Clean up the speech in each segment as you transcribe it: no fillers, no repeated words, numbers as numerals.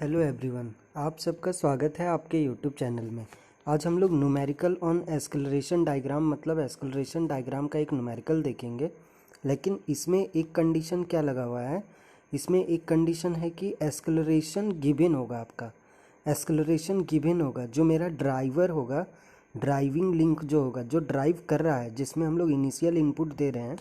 Hello everyone, आप सबका स्वागत है आपके यूट्यूब चैनल में। आज हम लोग न्यूमेरिकल ऑन एक्सेलरेशन डायग्राम मतलब एक्सेलरेशन डायग्राम का एक न्यूमेरिकल देखेंगे। लेकिन इसमें एक कंडीशन क्या लगा हुआ है, इसमें एक कंडीशन है कि एक्सेलरेशन गिवन होगा। आपका एक्सेलरेशन गिवन होगा, जो मेरा ड्राइवर होगा, ड्राइविंग लिंक जो होगा, जो ड्राइव कर रहा है, जिसमें हम लोग इनिशियल इनपुट दे रहे हैं,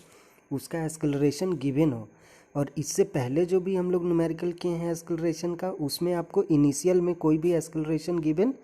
उसका एक्सेलरेशन गिवन हो। और इससे पहले जो भी हम लोग न्यूमेरिकल किए हैं एक्सेलरेशन का, उसमें आपको इनिशियल में कोई भी एक्सेलरेशन गिवन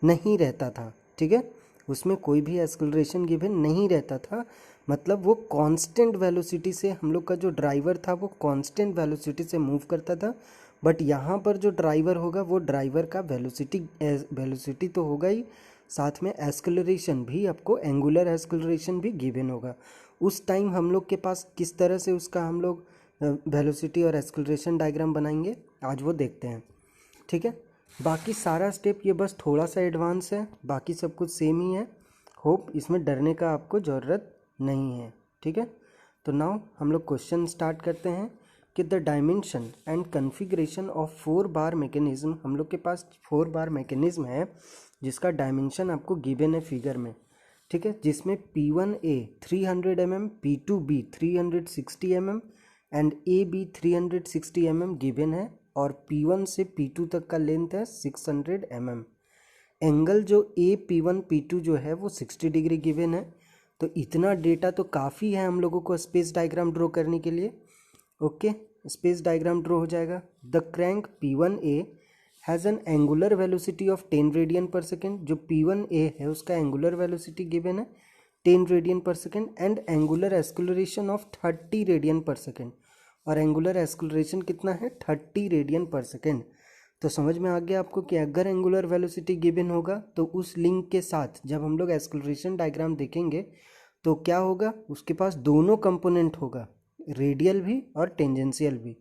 नहीं रहता था। ठीक है, उसमें कोई भी एक्सेलरेशन गिवन नहीं रहता था, मतलब वो कांस्टेंट वेलोसिटी से हम लोग का जो ड्राइवर था वो कांस्टेंट वेलोसिटी से मूव करता था। बट यहाँ पर जो ड्राइवर होगा वो ड्राइवर का वेलोसिटी तो होगा ही, साथ में एक्सेलरेशन भी, आपको एंगुलर एक्सेलरेशन भी गिवन होगा। उस टाइम हम लोग के पास किस तरह से उसका हम लोग वेलोसिटी और एक्सेलरेशन डायग्राम बनाएंगे, आज वो देखते हैं। ठीक है, बाकी सारा स्टेप ये बस थोड़ा सा एडवांस है, बाकी सब कुछ सेम ही है। होप इसमें डरने का आपको ज़रूरत नहीं है। ठीक है, तो नाउ हम लोग क्वेश्चन स्टार्ट करते हैं कि the dimension and configuration of 4 bar mechanism. हम लोग के पास 4 बार मैकेनिज्म है जिसका डायमेंशन आपको गिवन है फिगर में। ठीक है, जिसमें P1A 300 mm, P2B 360 mm and AB 360 mm given है, और P1 से P2 तक का लेंथ है 600 mm। एंगल जो AP1 P2 जो है वो 60 डिग्री गिवन है। तो इतना डेटा तो काफ़ी है हम लोगों को स्पेस डायग्राम ड्रॉ करने के लिए। ओके, स्पेस डायग्राम ड्रॉ हो जाएगा। The crank P1A has an angular velocity of 10 radian पर सेकेंड। जो P1A है उसका एंगुलर वेलोसिटी गिवन है 10 रेडियन पर second and angular acceleration of 30 radian पर सेकेंड। और एंगुलर एक्सेलरेशन कितना है, 30 रेडियन पर सेकेंड। तो समझ में आ गया आपको कि अगर एंगुलर वेलोसिटी गिवन होगा तो उस लिंक के साथ जब हम लोग एक्सेलरेशन डायग्राम देखेंगे तो क्या होगा, उसके पास दोनों कंपोनेंट होगा, रेडियल भी और टेंजेंशियल भी।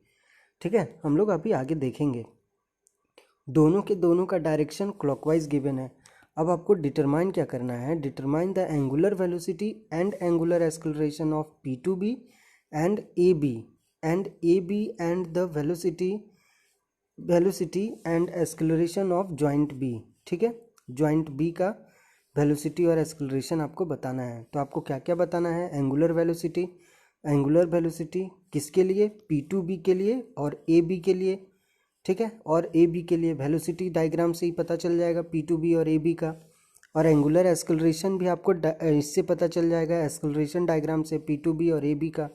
ठीक है, हम लोग अभी आगे देखेंगे। दोनों के दोनों का डायरेक्शन क्लॉकवाइज गिवन है। अब आपको डिटरमाइन क्या करना है, determine the angular velocity and angular acceleration of P2B and AB and the velocity and acceleration of joint B। ठीक है, जॉइंट B का वेलोसिटी और एक्सेलरेशन आपको बताना है। तो आपको क्या क्या बताना है, एंगुलर वेलोसिटी किसके लिए, P2B के लिए और AB के लिए। ठीक है, और AB के लिए वेलोसिटी डायग्राम से ही पता चल जाएगा P2B और AB का। और एंगुलर एक्सेलरेशन भी आपको इससे पता चल जाएगा, एक्सेलरेशन डायग्राम से P2B और AB का।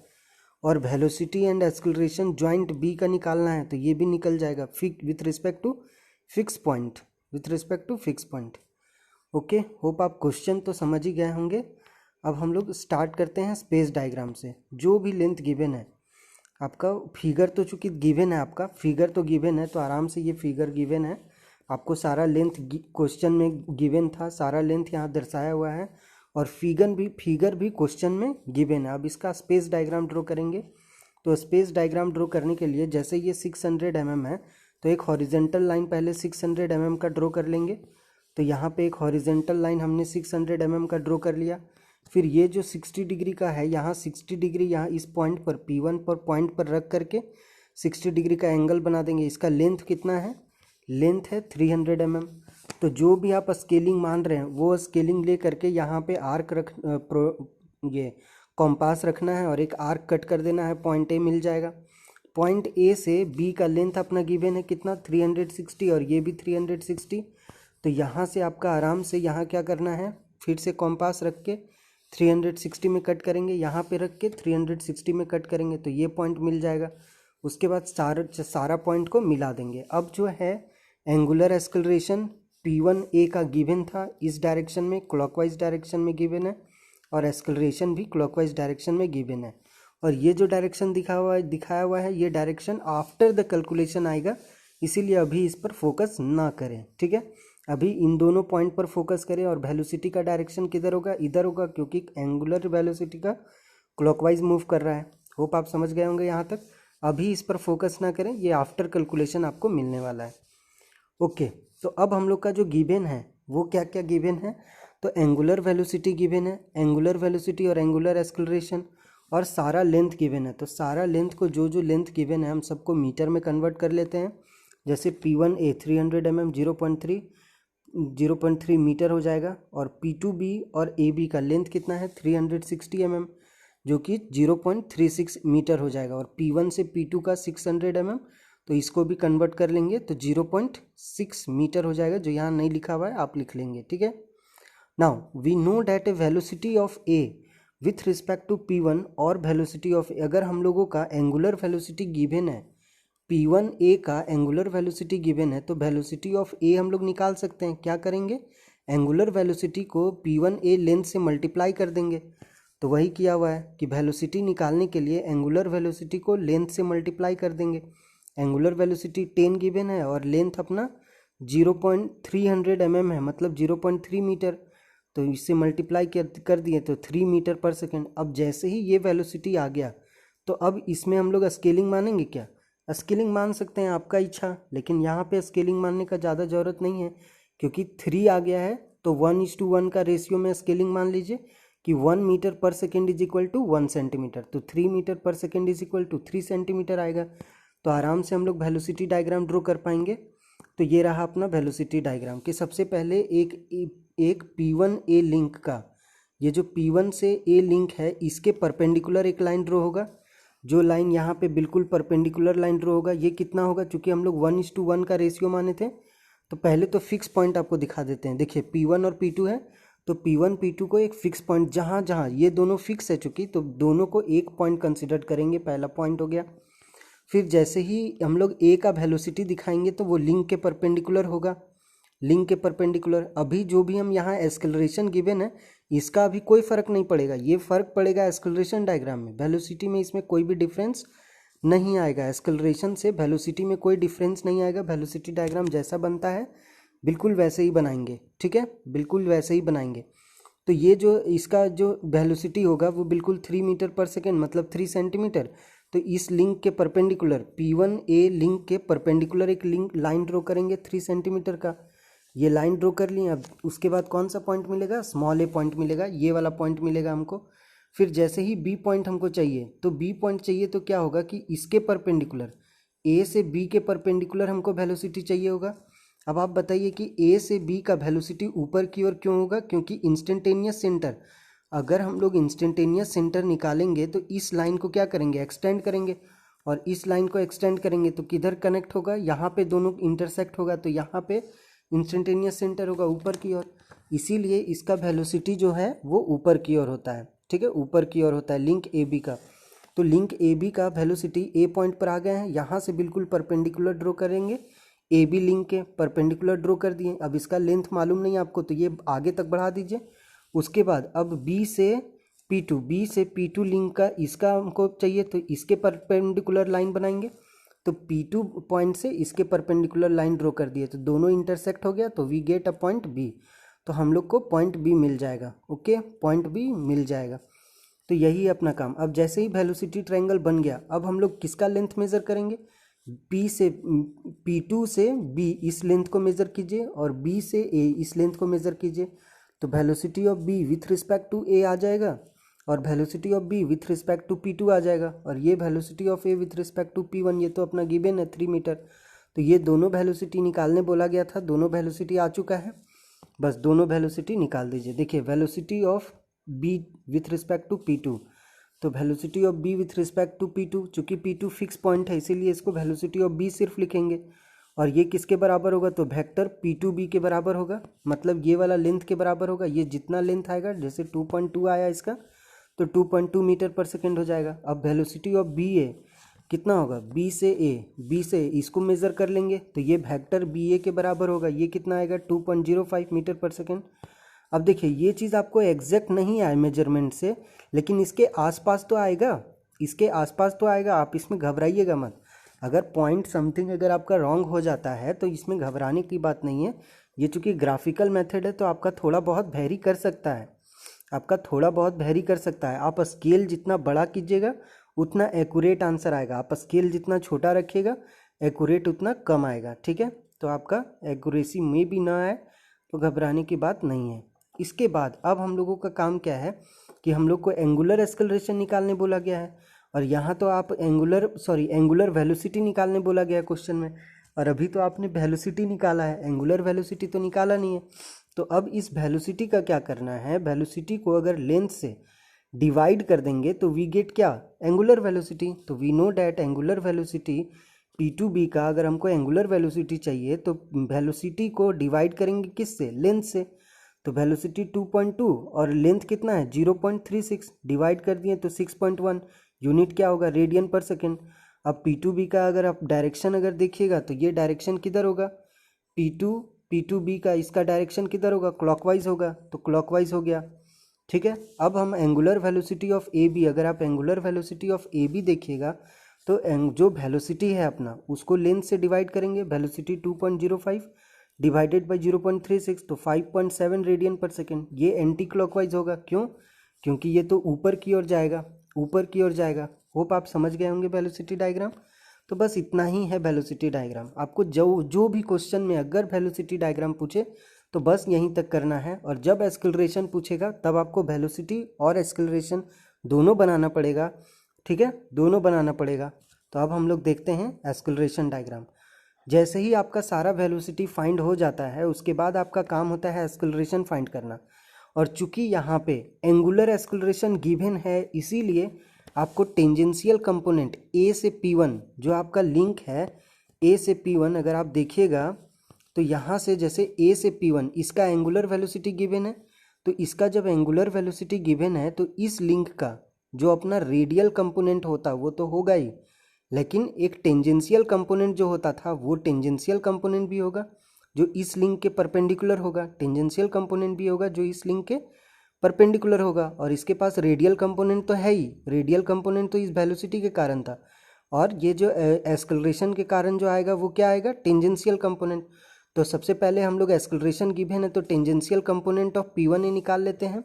और velocity and acceleration joint B का निकालना है तो ये भी निकल जाएगा with respect to fix point. Okay, hope आप क्वेश्चन तो समझ ही गए होंगे। अब हम लोग स्टार्ट करते हैं स्पेस डायग्राम से। जो भी लेंथ गिवन है आपका, फिगर तो चूंकि गिवन है, आपका फिगर तो गिवन है तो आराम से ये फिगर गिवन है आपको, सारा लेंथ क्वेश्चन में गिवन था, सारा लेंथ यहाँ दर्शाया हुआ है, और फिगर भी क्वेश्चन में गिवन है। अब इसका स्पेस डायग्राम ड्रॉ करेंगे। तो स्पेस डायग्राम ड्रॉ करने के लिए जैसे ये 600 mm है तो एक हॉरिजेंटल लाइन पहले 600 mm का ड्रॉ कर लेंगे। तो यहाँ पे एक हॉरिजेंटल लाइन हमने 600 mm का ड्रॉ कर लिया। फिर ये जो 60 डिग्री का है, यहाँ 60 डिग्री यहाँ इस पॉइंट पर P1 पर पॉइंट पर रख करके 60 डिग्री का एंगल बना देंगे। इसका लेंथ कितना है, लेंथ है 300 mm। तो जो भी आप स्केलिंग मान रहे हैं वो स्केलिंग ले करके यहाँ पे ये कॉम्पास रखना है और एक आर्क कट कर देना है, पॉइंट A मिल जाएगा। पॉइंट A से B का लेंथ अपना गिवन है कितना, 360, और ये भी 360। तो यहाँ से आपका आराम से यहाँ क्या करना है, फिर से कॉम्पास रख के 360 में कट करेंगे, यहाँ पे रख के 360 में कट करेंगे तो ये पॉइंट मिल जाएगा। उसके बाद सारा पॉइंट को मिला देंगे। अब जो है एंगुलर एक्सेलरेशन P1A का गिवन था, इस डायरेक्शन में क्लॉकवाइज डायरेक्शन में गिवन है, और एक्सेलरेशन भी क्लॉकवाइज डायरेक्शन में गिवन है। और ये जो डायरेक्शन दिखाया हुआ है ये डायरेक्शन आफ्टर द कैलकुलेशन आएगा, इसीलिए अभी इस पर फोकस ना करें। ठीक है, अभी इन दोनों पॉइंट पर फोकस करें। और वेलोसिटी का डायरेक्शन किधर होगा, इधर होगा, क्योंकि एंगुलर वेलोसिटी का क्लॉकवाइज मूव कर रहा है। होप आप समझ गए होंगे यहाँ तक। अभी इस पर फोकस ना करें, ये आफ्टर कैलकुलेशन आपको मिलने वाला है। ओके, तो अब हम लोग का जो गिवन है वो क्या क्या गिवन है, तो एंगुलर वेलोसिटी गिवन है, एंगुलर वेलोसिटी और एंगुलर एक्सेलरेशन, और सारा लेंथ गिवन है। तो सारा लेंथ को जो लेंथ गिवन है हम सबको मीटर में कन्वर्ट कर लेते हैं। जैसे P1A 300 mm 0.3 मीटर हो जाएगा, और P2B और AB का लेंथ कितना है 360 mm जो कि 0.36 मीटर हो जाएगा, और P1 से P2 का 600 mm, तो इसको भी कन्वर्ट कर लेंगे तो 0.6 मीटर हो जाएगा, जो यहाँ नहीं लिखा हुआ है आप लिख लेंगे, ठीक है। Now we know that A velocity of A with respect to P1 और वेलोसिटी ऑफ, अगर हम लोगों का एंगुलर वेलोसिटी गिवन है, P1A का एंगुलर वेलोसिटी गिवन है, तो वेलोसिटी ऑफ ए हम लोग निकाल सकते हैं। क्या करेंगे, एंगुलर वेलोसिटी को P1A लेंथ से मल्टीप्लाई कर देंगे। तो वही किया हुआ है कि वेलोसिटी निकालने के लिए एंगुलर वेलोसिटी को लेंथ से मल्टीप्लाई कर देंगे। एंगुलर वेलोसिटी 10 गिवन है और लेंथ अपना 0.300 mm है, मतलब 0.3 मीटर, तो इससे मल्टीप्लाई कर दिए तो 3 मीटर पर सेकेंड। अब जैसे ही ये वेलोसिटी आ गया तो अब इसमें हम लोग स्केलिंग मानेंगे क्या, स्केलिंग मान सकते हैं, आपका इच्छा, लेकिन यहाँ पे स्केलिंग मानने का ज़्यादा ज़रूरत नहीं है क्योंकि 3 आ गया है, तो 1:1 का रेशियो में स्केलिंग मान लीजिए कि 1 metre per second is equal to 1 centimetre, तो 3 metre per second is equal to 3 centimetre आएगा। तो आराम से हम लोग वेलोसिटी डायग्राम ड्रॉ कर पाएंगे। तो ये रहा अपना वेलोसिटी डायग्राम कि सबसे पहले एक P1A लिंक का, ये जो P1 से A लिंक है इसके परपेंडिकुलर एक लाइन ड्रॉ होगा, जो लाइन यहाँ पे बिल्कुल परपेंडिकुलर लाइन ड्रॉ होगा। ये कितना होगा, चूँकि हम लोग 1:1 का रेशियो माने थे, तो पहले तो फिक्स पॉइंट आपको दिखा देते हैं। देखिए P1 और P2 है, तो P1 P2 को एक फिक्स पॉइंट, जहाँ जहाँ ये दोनों फिक्स है चूँकि, तो दोनों को एक पॉइंट कंसिडर करेंगे, पहला पॉइंट हो गया। फिर जैसे ही हम लोग ए का वेलोसिटी दिखाएंगे तो वो लिंक के परपेंडिकुलर होगा, लिंक के परपेंडिकुलर। अभी जो भी हम यहाँ एक्सेलरेशन गिवन है इसका अभी कोई फ़र्क नहीं पड़ेगा, ये फ़र्क पड़ेगा एक्सेलरेशन डायग्राम में। वेलोसिटी में इसमें कोई भी डिफरेंस नहीं आएगा, एक्सेलरेशन से वेलोसिटी में कोई डिफरेंस नहीं आएगा। वेलोसिटी डायग्राम जैसा बनता है बिल्कुल वैसे ही बनाएंगे, ठीक है, बिल्कुल वैसे ही बनाएंगे। तो ये जो इसका जो वेलोसिटी होगा वो बिल्कुल 3 मीटर पर सेकेंड, मतलब 3 सेंटीमीटर। तो इस लिंक के परपेंडिकुलर, P1A लिंक के परपेंडिकुलर एक लिंक लाइन ड्रॉ करेंगे 3 सेंटीमीटर का। ये लाइन ड्रॉ कर लिए। अब उसके बाद कौन सा पॉइंट मिलेगा, स्मॉल ए पॉइंट मिलेगा, ये वाला पॉइंट मिलेगा हमको। फिर जैसे ही बी पॉइंट हमको चाहिए, तो बी पॉइंट चाहिए तो क्या होगा कि इसके परपेंडिकुलर, ए से बी के परपेंडिकुलर हमको वेलोसिटी चाहिए होगा। अब आप बताइए कि ए से बी का वेलोसिटी ऊपर की ओर क्यों होगा, क्योंकि इंस्टेंटेनियस सेंटर, अगर हम लोग इंस्टेंटेनियस सेंटर निकालेंगे तो इस लाइन को क्या करेंगे, एक्सटेंड करेंगे, और इस लाइन को एक्सटेंड करेंगे तो किधर कनेक्ट होगा, यहाँ पे दोनों इंटरसेक्ट होगा, तो यहाँ पे इंस्टेंटेनियस सेंटर होगा ऊपर की ओर। इसीलिए इसका वेलोसिटी जो है वो ऊपर की ओर होता है, ठीक है, ऊपर की ओर होता है लिंक ए बी का। तो लिंक ए बी का वेलोसिटी ए पॉइंट पर आ गए हैं, यहाँ से बिल्कुल परपेंडिकुलर ड्रॉ करेंगे, ए बी लिंक के परपेंडिकुलर ड्रॉ कर दिए। अब इसका लेंथ मालूम नहीं आपको, तो ये आगे तक बढ़ा दीजिए। उसके बाद अब बी से P2 लिंक का, इसका हमको चाहिए, तो इसके परपेंडिकुलर लाइन बनाएंगे। तो P2 पॉइंट से इसके परपेंडिकुलर लाइन ड्रॉ कर दिए, तो दोनों इंटरसेक्ट हो गया, तो we get a point B. तो हम लोग को पॉइंट बी मिल जाएगा, ओके, पॉइंट बी मिल जाएगा। तो यही अपना काम। अब जैसे ही वेलोसिटी ट्रायंगल बन गया, अब हम लोग किसका लेंथ मेज़र करेंगे, P2 से B इस लेंथ को मेज़र कीजिए, और B से A इस लेंथ को मेज़र कीजिए। तो velocity of B with respect to A आ जाएगा, और velocity of B with respect to P2 आ जाएगा, और ये velocity of A with respect to P1, ये तो अपना गिवन है 3 मीटर। तो ये दोनों वेलोसिटी निकालने बोला गया था, दोनों वेलोसिटी आ चुका है, बस दोनों वेलोसिटी निकाल दीजिए। देखिए velocity of B with respect to P2, तो velocity of B with respect to P2, चूँकि P2 फिक्स पॉइंट है इसीलिए इसको वेलोसिटी ऑफ B सिर्फ लिखेंगे। और ये किसके बराबर होगा, तो वेक्टर P2B के बराबर होगा, मतलब ये वाला लेंथ के बराबर होगा। ये जितना लेंथ आएगा, जैसे 2.2 आया इसका, तो 2.2 मीटर पर सेकेंड हो जाएगा। अब वेलोसिटी ऑफ BA कितना होगा, B से इसको मेज़र कर लेंगे, तो ये वेक्टर BA के बराबर होगा। ये कितना आएगा, 2.05 मीटर पर सेकेंड। अब देखिए ये चीज़ आपको एग्जैक्ट नहीं आए मेजरमेंट से, लेकिन इसके आसपास तो आएगा, इसके आसपास तो आएगा, आप इसमें घबराइएगा मत। अगर पॉइंट समथिंग अगर आपका रॉन्ग हो जाता है तो इसमें घबराने की बात नहीं है। ये चूँकि ग्राफिकल मेथड है तो आपका थोड़ा बहुत वेरी कर सकता है, आपका थोड़ा बहुत वेरी कर सकता है। आप स्केल जितना बड़ा कीजिएगा उतना एक्यूरेट आंसर आएगा, आप स्केल जितना छोटा रखिएगा एक्यूरेट उतना कम आएगा, ठीक है। तो आपका एक्यूरेसी में भी ना आए तो घबराने की बात नहीं है। इसके बाद अब हम लोगों का काम क्या है कि हम लोग को एंगुलर एक्सेलरेशन निकालने बोला गया है, और यहाँ तो आप एंगुलर वेलोसिटी निकालने बोला गया है क्वेश्चन में। और अभी तो आपने वेलोसिटी निकाला है, एंगुलर वेलोसिटी तो निकाला नहीं है। तो अब इस वेलोसिटी का क्या करना है, वेलोसिटी को अगर लेंथ से डिवाइड कर देंगे तो वी गेट क्या, एंगुलर वेलोसिटी। तो we know that angular velocity P2B का अगर हमको एंगुलर वेलोसिटी चाहिए तो वेलोसिटी को डिवाइड करेंगे किससे, लेंथ से। तो वेलोसिटी 2.2 और लेंथ कितना है 0.36, डिवाइड कर दिए तो 6.1, यूनिट क्या होगा, रेडियन पर सेकेंड। अब P2B का अगर आप डायरेक्शन अगर देखिएगा तो ये डायरेक्शन किधर होगा, P2B का इसका डायरेक्शन किधर होगा, क्लॉकवाइज होगा, तो क्लॉकवाइज हो गया। ठीक है, अब हम angular velocity of A B, अगर आप angular velocity of A B देखिएगा तो जो वेलोसिटी है अपना उसको लेंथ से डिवाइड करेंगे, वेलोसिटी 2.05 डिवाइडेड बाई 0.36 तो 5.7 रेडियन पर सेकेंड। ये एंटी क्लॉकवाइज होगा, क्यों, क्योंकि ये तो ऊपर की ओर जाएगा, ऊपर की ओर जाएगा। होप आप समझ गए होंगे वेलोसिटी डायग्राम। तो बस इतना ही है वेलोसिटी डायग्राम। आपको जो भी क्वेश्चन में अगर वेलोसिटी डायग्राम पूछे तो बस यहीं तक करना है, और जब एक्सेलरेशन पूछेगा तब आपको वेलोसिटी और एक्सेलरेशन दोनों बनाना पड़ेगा। ठीक है, दोनों बनाना पड़ेगा। तो अब हम लोग देखते हैं एक्सेलरेशन डायग्राम। जैसे ही आपका सारा वेलोसिटी फाइंड हो जाता है उसके बाद आपका काम होता है एक्सेलरेशन फाइंड करना। और चूंकि यहाँ पे एंगुलर एक्सेलरेशन गिवन है इसीलिए आपको टेंजेंशियल कंपोनेंट ए से P1 जो आपका लिंक है ए से P1 अगर आप देखिएगा तो यहाँ से जैसे ए से P1 इसका एंगुलर वेलोसिटी गिवन है, तो इसका जब एंगुलर वेलोसिटी गिवन है तो इस लिंक का जो अपना रेडियल कंपोनेंट होता वो तो होगा ही, लेकिन एक टेंजेंशियल कंपोनेंट जो होता था वो टेंजेंशियल कंपोनेंट भी होगा जो इस लिंक के परपेंडिकुलर होगा, टेंजेंशियल कंपोनेंट भी होगा जो इस लिंक के परपेंडिकुलर होगा, और इसके पास रेडियल कंपोनेंट तो है ही। रेडियल कंपोनेंट तो इस वेलोसिटी के कारण था, और ये जो एक्सेलरेशन के कारण जो आएगा वो क्या आएगा, टेंजेंशियल कंपोनेंट। तो सबसे पहले हम लोग एक्सेलरेशन गिवन है तो टेंजेंशियल कंपोनेंट ऑफ P1 ए निकाल लेते हैं।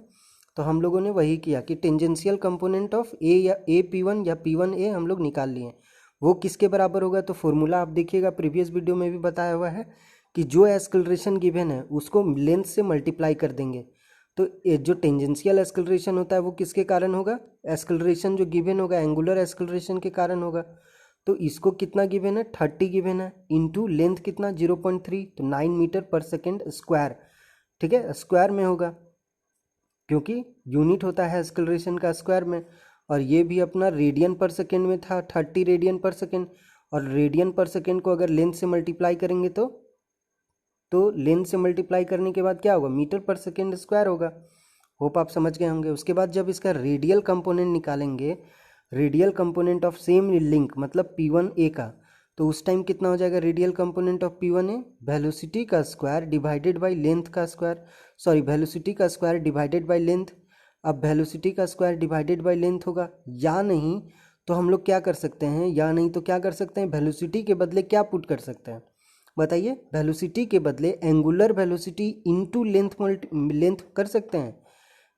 तो हम लोगों ने वही किया कि टेंजेंशियल कंपोनेंट ऑफ ए या P1 या P1A हम लोग निकाल लिए। वो किसके बराबर होगा, तो फॉर्मूला आप देखिएगा प्रीवियस वीडियो में भी बताया हुआ है कि जो एक्सेलरेशन गिवन है उसको लेंथ से मल्टीप्लाई कर देंगे। तो ये जो टेंजेंशियल एक्सेलरेशन होता है वो किसके कारण होगा, एक्सेलरेशन जो गिवन होगा एंगुलर एक्सेलरेशन के कारण होगा। तो इसको कितना गिवन है 30 गिवन है, इंटू लेंथ कितना 0.3 तो 9 मीटर पर सेकेंड स्क्वायर। ठीक है, स्क्वायर में होगा क्योंकि यूनिट होता है एक्सेलरेशन का स्क्वायर में, और ये भी अपना रेडियन पर सेकेंड में था 30 रेडियन पर सेकेंड, और रेडियन पर सेकेंड को अगर लेंथ से मल्टीप्लाई करेंगे तो लेंथ से मल्टीप्लाई करने के बाद क्या होगा, मीटर पर सेकेंड स्क्वायर होगा। होप आप समझ गए होंगे। उसके बाद जब इसका रेडियल कंपोनेंट निकालेंगे, radial component of same link मतलब P1A का, तो उस टाइम कितना हो जाएगा radial component of P1A, velocity का स्क्वायर डिवाइडेड बाय लेंथ का स्क्वायर, सॉरी वेलोसिटी का स्क्वायर डिवाइडेड बाय लेंथ। अब वेलोसिटी का स्क्वायर डिवाइडेड बाय लेंथ होगा, या नहीं तो हम लोग क्या कर सकते हैं, या नहीं तो क्या कर सकते हैं, वेलोसिटी के बदले क्या पुट कर सकते हैं बताइए, वेलोसिटी के बदले एंगुलर वेलोसिटी इंटू लेंथ कर सकते हैं।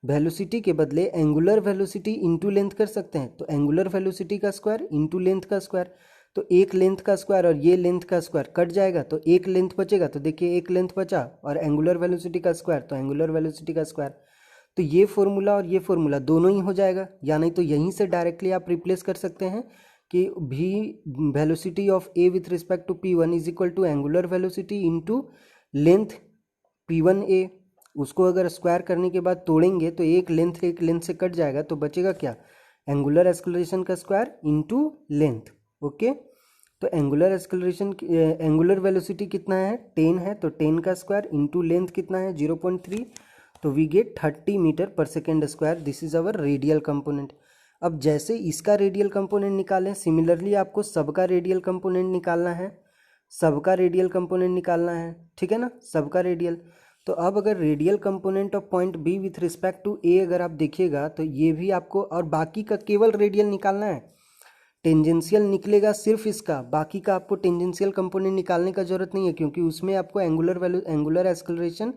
वेलोसिटी के बदले एंगुलर वेलोसिटी इंटू लेंथ कर सकते हैं, तो एंगुलर वेलोसिटी का स्क्वायर इंटू लेंथ का स्क्वायर, तो एक लेंथ का स्क्वायर और ये लेंथ का स्क्वायर कट जाएगा तो एक लेंथ बचेगा। तो देखिए एक लेंथ बचा और एंगुलर वेलोसिटी का स्क्वायर तो एंगुलर वेलोसिटी का स्क्वायर। तो ये फॉर्मूला और ये फॉर्मूला दोनों ही हो जाएगा, या नहीं तो यहीं से डायरेक्टली आप रिप्लेस कर सकते हैं कि भी velocity of A with respect to P1 is equal to angular velocity into length P1A। उसको अगर स्क्वायर करने के बाद तोड़ेंगे तो एक लेंथ से कट जाएगा, तो बचेगा क्या, एंगुलर एक्सेलरेशन का स्क्वायर इंटू लेंथ। ओके, तो एंगुलर एक्सेलरेशन एंगुलर वेलोसिटी कितना है 10 है, तो 10 का स्क्वायर इंटू लेंथ कितना है 0.3, तो we gate 30 metre per second square. This is our radial component. अब जैसे इसका रेडियल कंपोनेंट निकालें, सिमिलरली आपको सबका रेडियल कंपोनेंट निकालना है, सबका रेडियल कंपोनेंट निकालना है, ठीक है ना, सबका रेडियल। तो अब अगर radial component of point B with respect to A अगर आप देखिएगा तो ये भी आपको, और बाकी का केवल रेडियल निकालना है, टेंजेंशियल निकलेगा सिर्फ इसका, बाकी का आपको टेंजेंशियल कंपोनेंट निकालने का जरूरत नहीं है क्योंकि उसमें आपको एंगुलर एक्सेलरेशन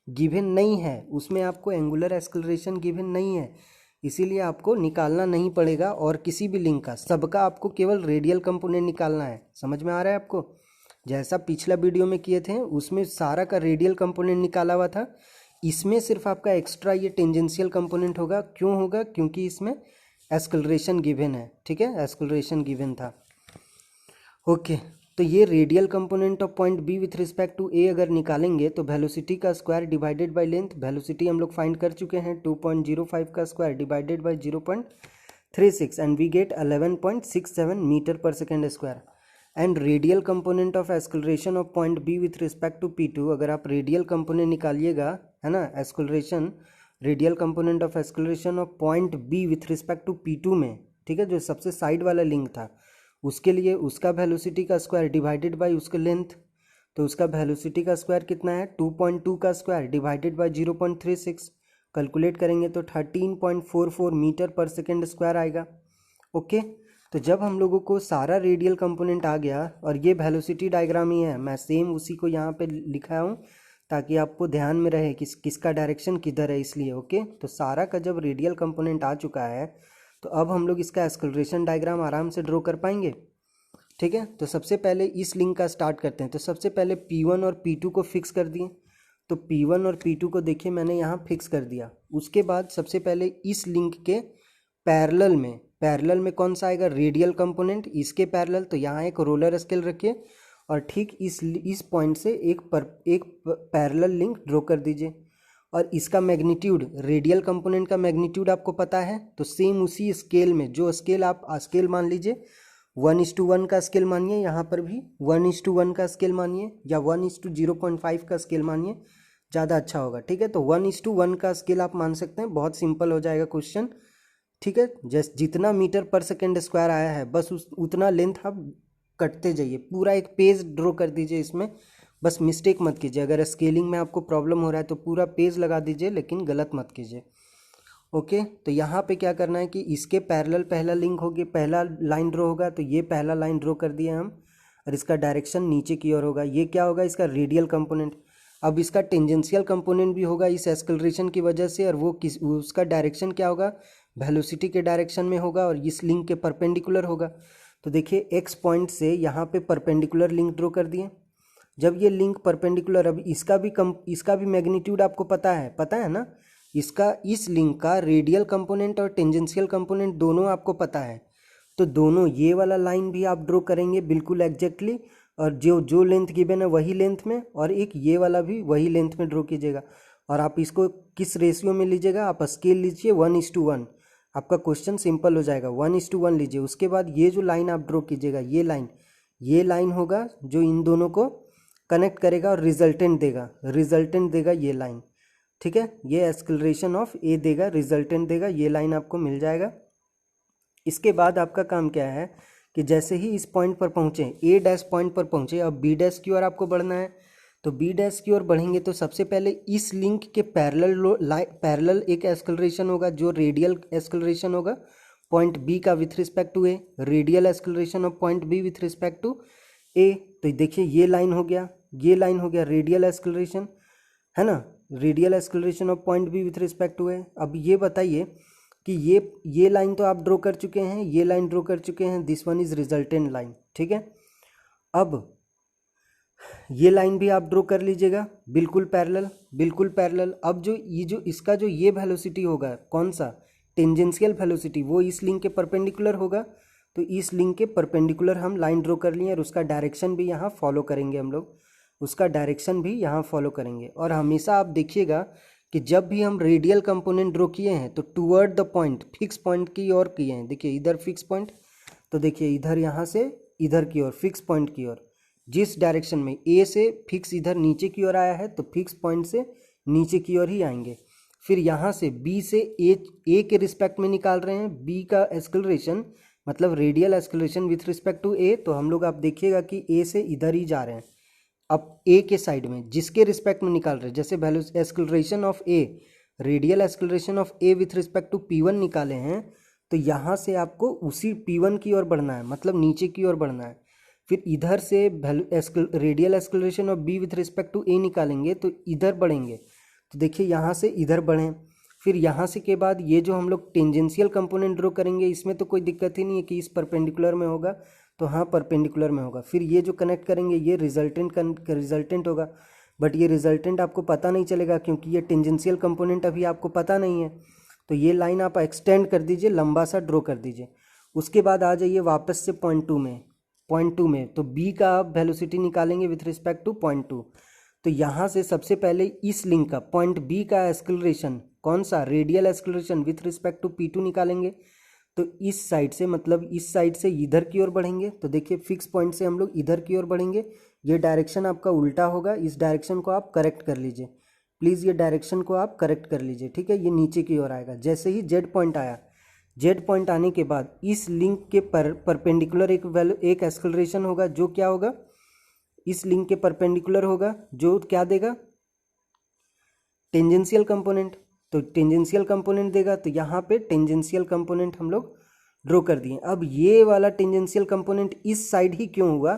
गिवन नहीं है, उसमें आपको एंगुलर एक्सेलरेशन गिवन नहीं है, इसीलिए आपको निकालना नहीं पड़ेगा। और किसी भी लिंक का सबका आपको केवल रेडियल कंपोनेंट निकालना है। समझ में आ रहा है आपको, जैसा पिछला वीडियो में किए थे उसमें सारा का रेडियल कंपोनेंट निकाला हुआ था, इसमें सिर्फ आपका एक्स्ट्रा ये टेंजेंशियल कंपोनेंट होगा। क्यों होगा, क्योंकि इसमें एक्सेलरेशन गिवन है, ठीक है, एक्सेलरेशन गिवन था। ओके, तो ये radial component of point B with respect to A अगर निकालेंगे तो वेलोसिटी का square divided by length, velocity हम लोग फाइंड कर चुके हैं 2.05 का square divided by 0.36 and we get 11.67 metre per second square. And radial component of acceleration of point B with respect to P2, अगर आप रेडियल कंपोनेंट निकालिएगा, है ना, acceleration, radial component of acceleration of point B with respect to P2 में, ठीक है, जो सबसे साइड वाला लिंक था, उसके लिए उसका वेलोसिटी का स्क्वायर डिवाइडेड बाय उसका लेंथ, तो उसका वेलोसिटी का स्क्वायर कितना है 2.2 का स्क्वायर डिवाइडेड बाय 0.36, कैलकुलेट करेंगे तो 13.44 मीटर पर सेकेंड स्क्वायर आएगा। ओके, तो जब हम लोगों को सारा रेडियल कंपोनेंट आ गया, और ये वेलोसिटी डायग्राम ही है, मैं सेम उसी को यहाँ पे लिखा हूँ ताकि आपको ध्यान में रहे किसका डायरेक्शन किधर है, इसलिए। ओके, तो सारा का जब रेडियल कंपोनेंट आ चुका है तो अब हम लोग इसका एक्सेलरेशन डायग्राम आराम से ड्रॉ कर पाएंगे। ठीक है, तो सबसे पहले इस लिंक का स्टार्ट करते हैं। तो सबसे पहले P1 और P2 को फिक्स कर दिए, तो P1 और P2 को देखिए मैंने यहाँ फिक्स कर दिया। उसके बाद सबसे पहले इस लिंक के पैरेलल में कौन सा आएगा, रेडियल कंपोनेंट, इसके पैरेलल, तो यहाँ एक रोलर स्केल रखिए और ठीक इस पॉइंट से एक पैरेलल लिंक ड्रॉ कर दीजिए। और इसका मैग्नीट्यूड, रेडियल कंपोनेंट का मैग्नीट्यूड आपको पता है, तो सेम उसी स्केल में, जो स्केल आप स्केल मान लीजिए 1:1 का स्केल मानिए, यहाँ पर भी 1:1 का स्केल मानिए, या 1:0.5 का स्केल मानिए, ज़्यादा अच्छा होगा। ठीक है, तो 1:1 का स्केल आप मान सकते हैं, बहुत सिंपल हो जाएगा क्वेश्चन। ठीक है, जितना मीटर पर सेकेंड स्क्वायर आया है बस उतना लेंथ आप कटते जाइए, पूरा एक पेज ड्रॉ कर दीजिए इसमें, बस मिस्टेक मत कीजिए। अगर स्केलिंग में आपको प्रॉब्लम हो रहा है तो पूरा पेज लगा दीजिए, लेकिन गलत मत कीजिए। ओके, तो यहाँ पे क्या करना है कि इसके पैरेलल पहला लिंक होगी, पहला लाइन ड्रॉ होगा, तो ये पहला लाइन ड्रॉ कर दिया हम, और इसका डायरेक्शन नीचे की ओर होगा। ये क्या होगा, इसका रेडियल कंपोनेंट। अब इसका टेंजेंशियल कंपोनेंट भी होगा इस एक्सेलरेशन की वजह से, और वो उसका डायरेक्शन क्या होगा, वेलोसिटी के डायरेक्शन में होगा, और इस लिंक के परपेंडिकुलर होगा। तो देखिए एक्स पॉइंट से यहाँ पे परपेंडिकुलर लिंक ड्रॉ कर दिए। जब ये लिंक परपेंडिकुलर, अब इसका भी मैग्नीट्यूड आपको पता है ना, इसका, इस लिंक का रेडियल कंपोनेंट और टेंजेंशियल कंपोनेंट दोनों आपको पता है, तो दोनों ये वाला लाइन भी आप ड्रॉ करेंगे बिल्कुल एग्जैक्टली, और जो लेंथ गिवन है वही लेंथ में, और एक ये वाला भी वही लेंथ में ड्रॉ कीजिएगा। और आप इसको किस रेशियो में लीजिएगा, आप स्केल लीजिए 1:1, आपका क्वेश्चन सिंपल हो जाएगा। 1:1 लीजिए। उसके बाद ये जो लाइन आप ड्रॉ कीजिएगा, ये लाइन होगा जो इन दोनों को कनेक्ट करेगा और रिजल्टेंट देगा ये लाइन। ठीक है, ये एक्सेलरेशन ऑफ ए देगा, रिजल्टेंट देगा, ये लाइन आपको मिल जाएगा। इसके बाद आपका काम क्या है कि जैसे ही इस पॉइंट पर पहुँचे, ए डैश पॉइंट पर पहुँचे, अब बी डैश की ओर आपको बढ़ना है। तो बी डैश की ओर बढ़ेंगे तो सबसे पहले इस लिंक के पैरेलल एक एक्सेलरेशन होगा, जो रेडियल एक्सेलरेशन होगा पॉइंट बी का with respect to A, radial acceleration of point B with respect to A. तो देखिए ये लाइन हो गया रेडियल एक्सेलरेशन, है ना, radial acceleration of point B with respect to A. अब ये बताइए कि ये लाइन तो आप ड्रॉ कर चुके हैं, ये लाइन ड्रॉ कर चुके हैं, this one is resultant line. ठीक है, अब ये लाइन भी आप ड्रॉ कर लीजिएगा बिल्कुल पैरेलल। अब जो इसका जो ये वेलोसिटी होगा, कौन सा, टेंजेंशियल वेलोसिटी, वो इस लिंक के परपेंडिकुलर होगा, तो इस लिंक के परपेंडिकुलर हम लाइन ड्रॉ कर लिए, और उसका डायरेक्शन भी यहाँ फॉलो करेंगे हम लोग, और हमेशा आप देखिएगा कि जब भी हम रेडियल कंपोनेंट ड्रॉ किए हैं तो toward the point, fix point की ओर किए हैं। देखिए इधर फिक्स पॉइंट, तो देखिए इधर, यहाँ से इधर की ओर, फिक्स पॉइंट की ओर, जिस डायरेक्शन में ए से फिक्स इधर नीचे की ओर आया है तो फिक्स पॉइंट से नीचे की ओर ही आएंगे। फिर यहाँ से बी से ए के रिस्पेक्ट में निकाल रहे हैं, बी का एक्सेलरेशन मतलब radial acceleration with respect to A, तो हम लोग आप देखिएगा कि ए से इधर ही जा रहे हैं। अब ए के साइड में जिसके रिस्पेक्ट में निकाल रहे हैं, जैसे value acceleration of A, radial acceleration of A with respect to P1 निकाले हैं, तो यहाँ से आपको उसी P1 की ओर बढ़ना है, मतलब नीचे की ओर बढ़ना है। फिर इधर से radial acceleration of B with respect to A निकालेंगे तो इधर बढ़ेंगे, तो देखिए यहाँ से इधर बढ़ें। फिर यहाँ से के बाद ये जो हम लोग टेंजेंशियल कंपोनेंट ड्रॉ करेंगे, इसमें तो कोई दिक्कत ही नहीं है कि इस परपेंडिकुलर में होगा, तो हाँ परपेंडिकुलर में होगा। फिर ये जो कनेक्ट करेंगे ये रिजल्टेंट होगा, बट ये रिजल्टेंट आपको पता नहीं चलेगा क्योंकि ये टेंजेंशियल कंपोनेंट अभी आपको पता नहीं है। तो ये लाइन आप एक्सटेंड कर दीजिए, लंबा सा ड्रॉ कर दीजिए। उसके बाद आ जाइए वापस से पॉइंट 2 में, 0.2 में, तो b का आप वेलोसिटी निकालेंगे विथ रिस्पेक्ट टू 0.2। तो यहाँ से सबसे पहले इस लिंक का पॉइंट b का एक्सेलरेशन कौन सा, radial acceleration with respect to p2 निकालेंगे। तो इस साइड से, मतलब इस साइड से इधर की ओर बढ़ेंगे। तो देखिए फिक्स पॉइंट से हम लोग इधर की ओर बढ़ेंगे, ये डायरेक्शन आपका उल्टा होगा, इस डायरेक्शन को आप करेक्ट कर लीजिए प्लीज़, ये डायरेक्शन को आप करेक्ट कर लीजिए, ठीक है। ये नीचे की ओर आएगा। जैसे ही जेड पॉइंट आया, जेड पॉइंट आने के बाद इस लिंक के परपेंडिकुलर एक एक्सेलरेशन होगा, जो क्या होगा, इस लिंक के परपेंडिकुलर होगा, जो क्या देगा, टेंजेंशियल कंपोनेंट। तो टेंजेंशियल कंपोनेंट देगा, तो यहाँ पे टेंजेंशियल कंपोनेंट हम लोग ड्रॉ कर दिए। अब ये वाला टेंजेंशियल कंपोनेंट इस साइड ही क्यों हुआ,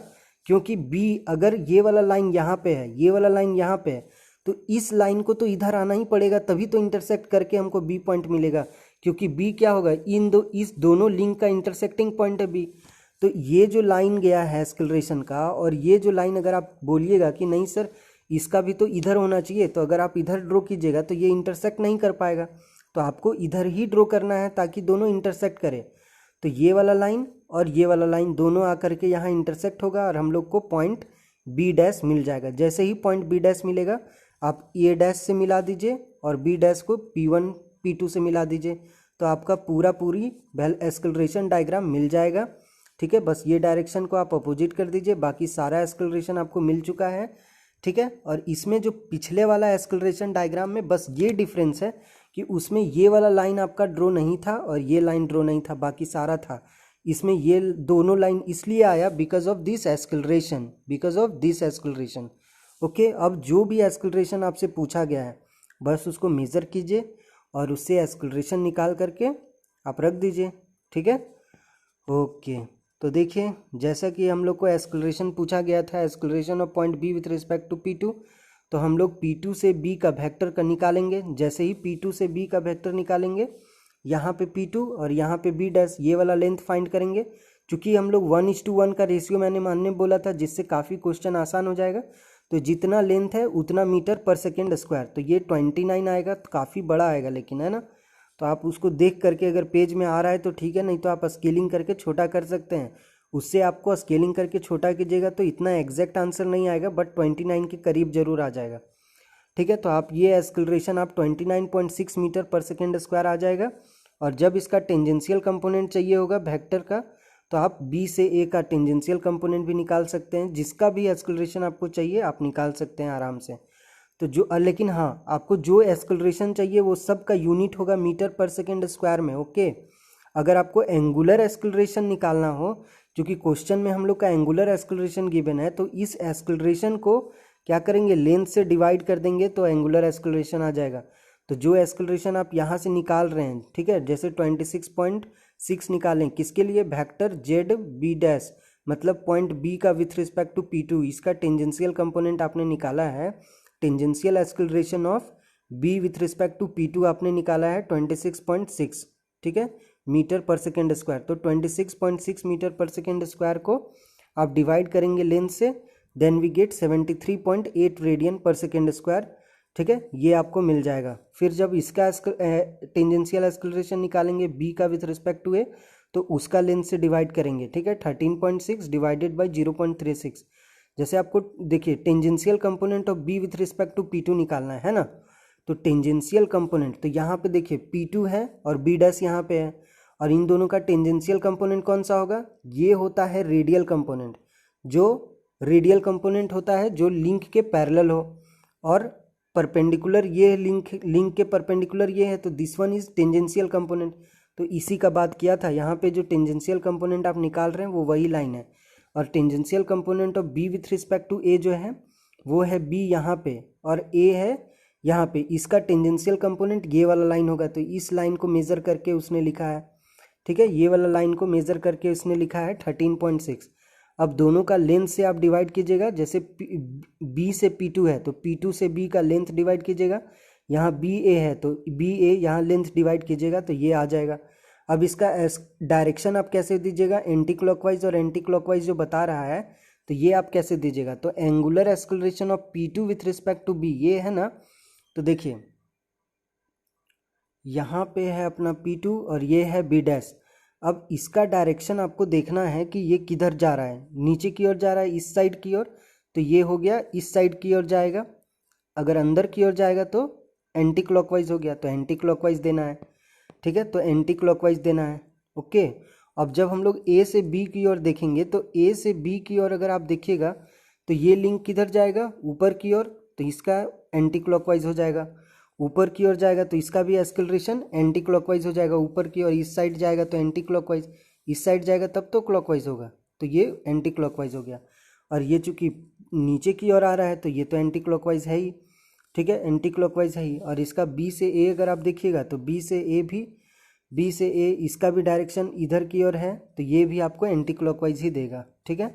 क्योंकि बी, अगर ये वाला लाइन यहाँ पे है, ये वाला लाइन यहाँ पे है, तो इस लाइन को तो इधर आना ही पड़ेगा, तभी तो इंटरसेक्ट करके हमको बी पॉइंट मिलेगा, क्योंकि बी क्या होगा, इस दोनों लिंक का इंटरसेक्टिंग पॉइंट है बी। तो ये जो लाइन गया है एक्सेलरेशन का, और ये जो लाइन अगर आप बोलिएगा कि नहीं सर इसका भी तो इधर होना चाहिए, तो अगर आप इधर ड्रॉ कीजिएगा तो ये इंटरसेक्ट नहीं कर पाएगा, तो आपको इधर ही ड्रॉ करना है ताकि दोनों इंटरसेक्ट करे। तो ये वाला लाइन और ये वाला लाइन दोनों आकर के यहाँ इंटरसेक्ट होगा और हम लोग को पॉइंट बी डैश मिल जाएगा। जैसे ही पॉइंट बी डैश मिलेगा, आप ए डैश से मिला दीजिए और बी डैश को P1 P2 से मिला दीजिए, तो आपका पूरी एक्सेलरेशन डायग्राम मिल जाएगा, ठीक है। बस ये डायरेक्शन को आप अपोजिट कर दीजिए, बाकी सारा एक्सेलरेशन आपको मिल चुका है, ठीक है। और इसमें जो पिछले वाला एक्सेलरेशन डायग्राम में बस ये डिफरेंस है कि उसमें ये वाला लाइन आपका ड्रॉ नहीं था और ये लाइन ड्रॉ नहीं था, बाकी सारा था। इसमें ये दोनों लाइन इसलिए आया because of this acceleration, because of this acceleration, okay. अब जो भी एक्सेलरेशन आपसे पूछा गया है बस उसको मेज़र कीजिए और उससे एक्सेलरेशन निकाल करके आप रख दीजिए, ठीक है, ओके। तो देखिए जैसा कि हम लोग को एक्सेलरेशन पूछा गया था, acceleration of point B with respect to P2, तो हम लोग P2 से B का वेक्टर का निकालेंगे। जैसे ही P2 से B का वेक्टर निकालेंगे, यहाँ पे P2 और यहाँ पे B डैश, ये वाला लेंथ फाइंड करेंगे। चूँकि हम लोग 1:1 का रेशियो मैंने मानने बोला था, जिससे काफ़ी क्वेश्चन आसान हो जाएगा। तो जितना लेंथ है उतना मीटर पर सेकेंड स्क्वायर, तो ये 29 आएगा, तो काफ़ी बड़ा आएगा लेकिन, है ना। तो आप उसको देख करके अगर पेज में आ रहा है तो ठीक है, नहीं तो आप स्केलिंग करके छोटा कर सकते हैं। उससे आपको स्केलिंग करके छोटा कीजिएगा तो इतना एग्जैक्ट आंसर नहीं आएगा, बट 29 के करीब जरूर आ जाएगा, ठीक है। तो आप ये एक्सेलरेशन आप 29.6 मीटर पर सेकेंड स्क्वायर आ जाएगा। और जब इसका टेंजेंशियल कंपोनेंट चाहिए होगा वेक्टर का, तो आप B से A का टेंजेंशियल कंपोनेंट भी निकाल सकते हैं, जिसका भी एक्सेलरेशन आपको चाहिए आप निकाल सकते हैं आराम से। तो जो लेकिन हाँ, आपको जो एक्सेलरेशन चाहिए वो सब का यूनिट होगा मीटर पर सेकेंड स्क्वायर में, ओके। अगर आपको एंगुलर एक्सेलरेशन निकालना हो, क्योंकि क्वेश्चन में हम लोग का एंगुलर एक्सेलरेशन गिवन है, तो इस एक्सेलरेशन को क्या करेंगे, लेंथ से डिवाइड कर देंगे तो एंगुलर एक्सेलरेशन आ जाएगा। तो जो एक्सेलरेशन आप यहाँ से निकाल रहे हैं, ठीक है, जैसे 26.6 निकालें, किसके लिए, वेक्टर जेड बी डैश, मतलब पॉइंट बी का विथ रिस्पेक्ट टू P2, इसका टेंजेंशियल कंपोनेंट आपने निकाला है। Tangential acceleration of B with respect to P2 आपने निकाला है 26.6, ठीक है, मीटर पर सेकेंड स्क्वायर। तो 26.6 मीटर पर सेकेंड स्क्वायर को आप डिवाइड करेंगे लेंथ से, देन वी गेट 73.8 रेडियन पर सेकेंड स्क्वायर, ठीक है, ये आपको मिल जाएगा। फिर जब इसका टेंजेंशियल एक्सेलरेशन निकालेंगे B का विथ रिस्पेक्ट टू A, तो उसका लेंथ से डिवाइड करेंगे, ठीक है, 13.6 डिवाइडेड बाई 0.36। जैसे आपको देखिए tangential component of B with respect to P2 निकालना है ना, तो टेंजेंशियल कंपोनेंट, तो यहाँ पे देखिए P2 है और B डैश यहाँ पे है, और इन दोनों का टेंजेंशियल कंपोनेंट कौन सा होगा, ये होता है रेडियल कंपोनेंट। जो रेडियल कंपोनेंट होता है जो लिंक के पैरेलल हो, और परपेंडिकुलर ये लिंक के परपेंडिकुलर ये है, तो this one is tangential component. तो इसी का बात किया था, यहाँ पे जो टेंजेंशियल कंपोनेंट आप निकाल रहे हैं वो वही लाइन है। और tangential component of B with respect to A जो है वो है B यहाँ पे, और A है यहाँ पे। इसका टेंजेंशियल कंपोनेंट ये वाला लाइन होगा, तो इस लाइन को मेज़र करके उसने लिखा है, ठीक है, ये वाला लाइन को मेज़र करके उसने लिखा है 13.6। अब दोनों का लेंथ से आप डिवाइड कीजिएगा, जैसे B से P2 है तो P2 से B का लेंथ डिवाइड कीजिएगा, यहाँ BA है तो BA यहाँ लेंथ डिवाइड कीजिएगा, तो ये आ जाएगा। अब इसका डायरेक्शन आप कैसे दीजिएगा, एंटी क्लॉकवाइज और एंटी क्लॉकवाइज जो बता रहा है, तो ये आप कैसे दीजिएगा, तो angular acceleration of P2 with respect to B ये है ना, तो देखिए यहाँ पे है अपना P2 और ये है B डैश। अब इसका डायरेक्शन आपको देखना है कि ये किधर जा रहा है, नीचे की ओर जा रहा है इस साइड की ओर, तो ये हो गया इस साइड की ओर जाएगा। अगर अंदर की ओर जाएगा तो एंटी क्लॉकवाइज हो गया, तो एंटी क्लॉकवाइज देना है। ठीक है, तो एंटी क्लॉकवाइज देना है। ओके, अब जब हम लोग ए से बी की ओर देखेंगे तो ए से बी की ओर अगर आप देखिएगा तो ये लिंक किधर जाएगा, ऊपर की ओर, तो इसका एंटी क्लॉकवाइज हो जाएगा। ऊपर की ओर जाएगा तो इसका भी एक्सेलरेशन एंटी क्लॉकवाइज हो जाएगा ऊपर की ओर। इस साइड जाएगा तो एंटी क्लॉकवाइज, इस साइड जाएगा तब तो क्लॉकवाइज होगा, तो ये एंटी क्लॉकवाइज हो गया। और ये चूंकि नीचे की ओर आ रहा है तो ये तो एंटी क्लॉकवाइज है ही। ठीक है, एंटी क्लॉकवाइज है ही। और इसका बी से ए अगर आप देखिएगा तो बी से ए भी, बी से ए इसका भी डायरेक्शन इधर की ओर है, तो ये भी आपको एंटी क्लॉकवाइज ही देगा। ठीक है,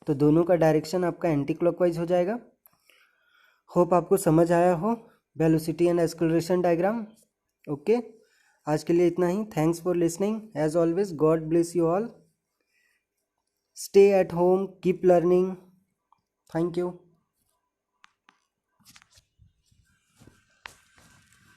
तो दोनों का डायरेक्शन आपका एंटी क्लॉकवाइज हो जाएगा। होप आपको समझ आया हो velocity and acceleration diagram. Okay, आज के लिए इतना ही। Thanks for listening. As always, God bless you all. Stay at home, keep learning. Thank you.